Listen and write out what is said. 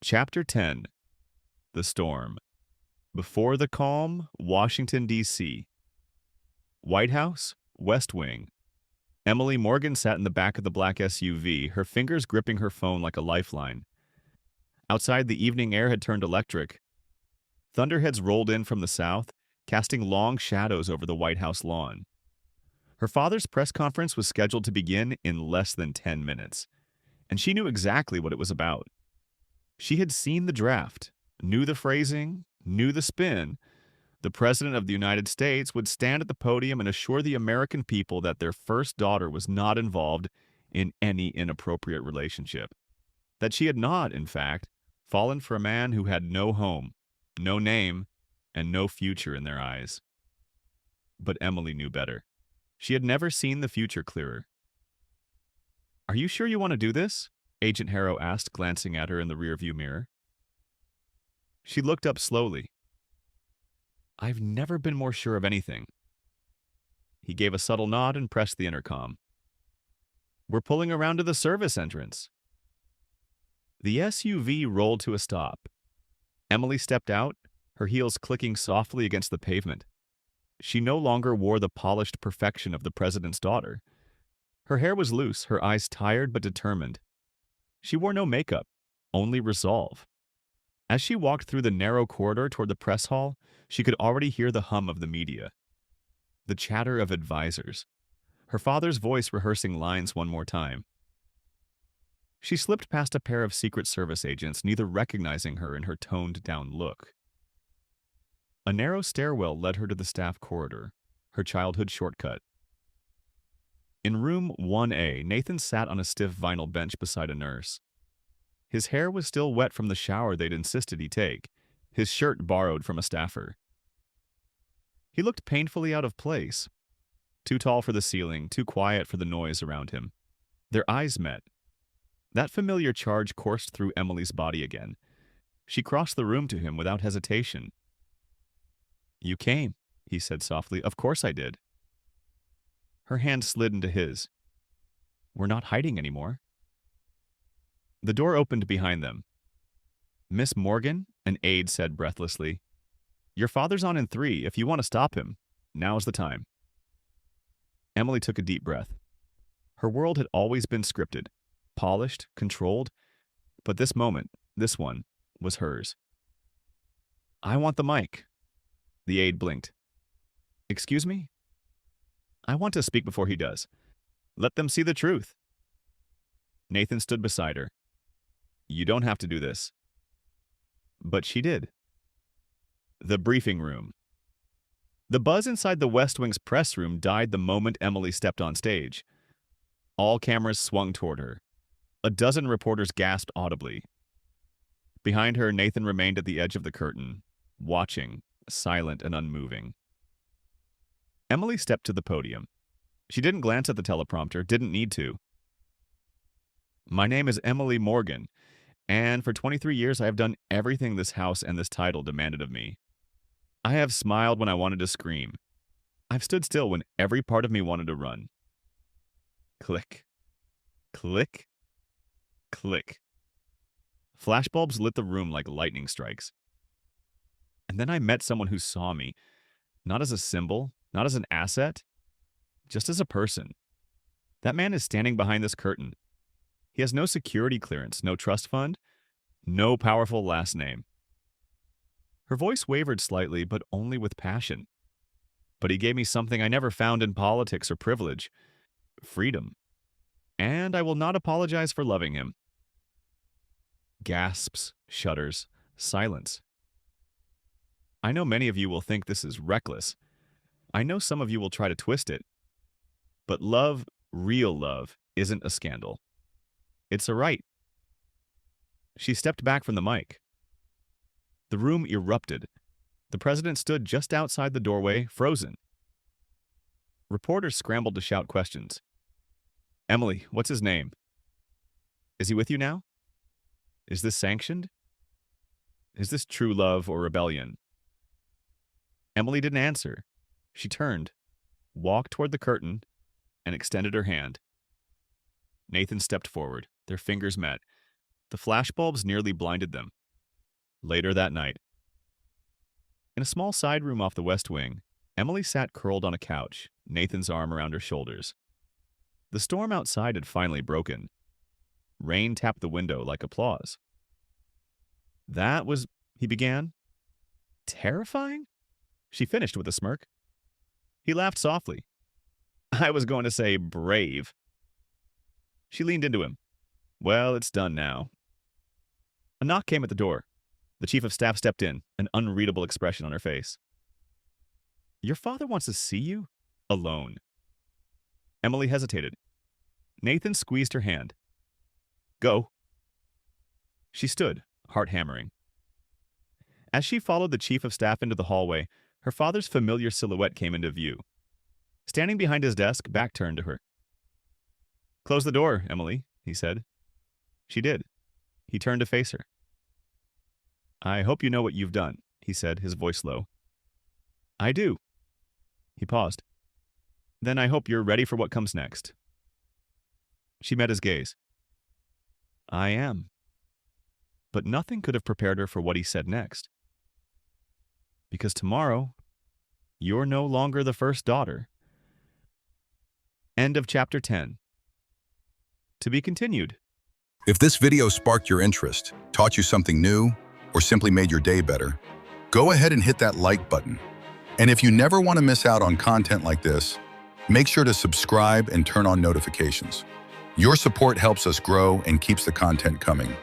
Chapter 10. The Storm. Before the calm, Washington, D.C. White House, West Wing. Emily Morgan sat in the back of the black SUV, her fingers gripping her phone like a lifeline. Outside, the evening air had turned electric. Thunderheads rolled in from the south, casting long shadows over the White House lawn. Her father's press conference was scheduled to begin in less than 10 minutes, and she knew exactly what it was about. She had seen the draft, knew the phrasing, knew the spin. The President of the United States would stand at the podium and assure the American people that their first daughter was not involved in any inappropriate relationship. That she had not, in fact, fallen for a man who had no home, no name, and no future in their eyes. But Emily knew better. She had never seen the future clearer. "Are you sure you want to do this?" Agent Harrow asked, glancing at her in the rearview mirror. She looked up slowly. "I've never been more sure of anything." He gave a subtle nod and pressed the intercom. "We're pulling around to the service entrance." The SUV rolled to a stop. Emily stepped out, her heels clicking softly against the pavement. She no longer wore the polished perfection of the president's daughter. Her hair was loose, her eyes tired but determined. She wore no makeup, only resolve. As she walked through the narrow corridor toward the press hall, she could already hear the hum of the media, the chatter of advisors, her father's voice rehearsing lines one more time. She slipped past a pair of Secret Service agents, neither recognizing her in her toned-down look. A narrow stairwell led her to the staff corridor, her childhood shortcut. In room 1A, Nathan sat on a stiff vinyl bench beside a nurse. His hair was still wet from the shower they'd insisted he take, his shirt borrowed from a staffer. He looked painfully out of place, too tall for the ceiling, too quiet for the noise around him. Their eyes met. That familiar charge coursed through Emily's body again. She crossed the room to him without hesitation. "You came," he said softly. "Of course I did." Her hand slid into his. "We're not hiding anymore." The door opened behind them. "Miss Morgan," an aide said breathlessly, "your father's on in 3. If you want to stop him, now's the time." Emily took a deep breath. Her world had always been scripted, polished, controlled, but this moment, this one, was hers. "I want the mic." The aide blinked. "Excuse me?" "I want to speak before he does. Let them see the truth." Nathan stood beside her. "You don't have to do this." But she did. The briefing room. The buzz inside the West Wing's press room died the moment Emily stepped on stage. All cameras swung toward her. A dozen reporters gasped audibly. Behind her, Nathan remained at the edge of the curtain, watching, silent and unmoving. Emily stepped to the podium. She didn't glance at the teleprompter, didn't need to. "My name is Emily Morgan, and for 23 years I have done everything this house and this title demanded of me. I have smiled when I wanted to scream. I've stood still when every part of me wanted to run." Click. Click. Click. Flashbulbs lit the room like lightning strikes. And then I met someone who saw me, not as a symbol, not as an asset, just as a person. That man is standing behind this curtain. He has no security clearance, no trust fund, no powerful last name. Her voice wavered slightly, but only with passion. But he gave me something I never found in politics or privilege: freedom. And I will not apologize for loving him. Gasps, shudders, silence. I know many of you will think this is reckless. I know some of you will try to twist it. But love, real love, isn't a scandal. It's a right. She stepped back from the mic. The room erupted. The president stood just outside the doorway, frozen. Reporters scrambled to shout questions. "Emily, what's his name? Is he with you now? Is this sanctioned? Is this true love or rebellion?" Emily didn't answer. She turned, walked toward the curtain, and extended her hand. Nathan stepped forward. Their fingers met. The flashbulbs nearly blinded them. Later that night, in a small side room off the West Wing, Emily sat curled on a couch, Nathan's arm around her shoulders. The storm outside had finally broken. Rain tapped the window like applause. That was, he began. Terrifying? She finished with a smirk. He laughed softly. I was going to say brave. She leaned into him. Well, it's done now. A knock came at the door. The chief of staff stepped in, an unreadable expression on her face. Your father wants to see you? Alone. Emily hesitated. Nathan squeezed her hand. Go. She stood, heart hammering. As she followed the chief of staff into the hallway, her father's familiar silhouette came into view. Standing behind his desk, back turned to her. Close the door, Emily, he said. She did. He turned to face her. I hope you know what you've done, he said, his voice low. I do. He paused. Then I hope you're ready for what comes next. She met his gaze. I am. But nothing could have prepared her for what he said next. Because tomorrow, you're no longer the first daughter. End of chapter 10. To be continued. If this video sparked your interest, taught you something new, or simply made your day better, go ahead and hit that like button. And if you never want to miss out on content like this, make sure to subscribe and turn on notifications. Your support helps us grow and keeps the content coming.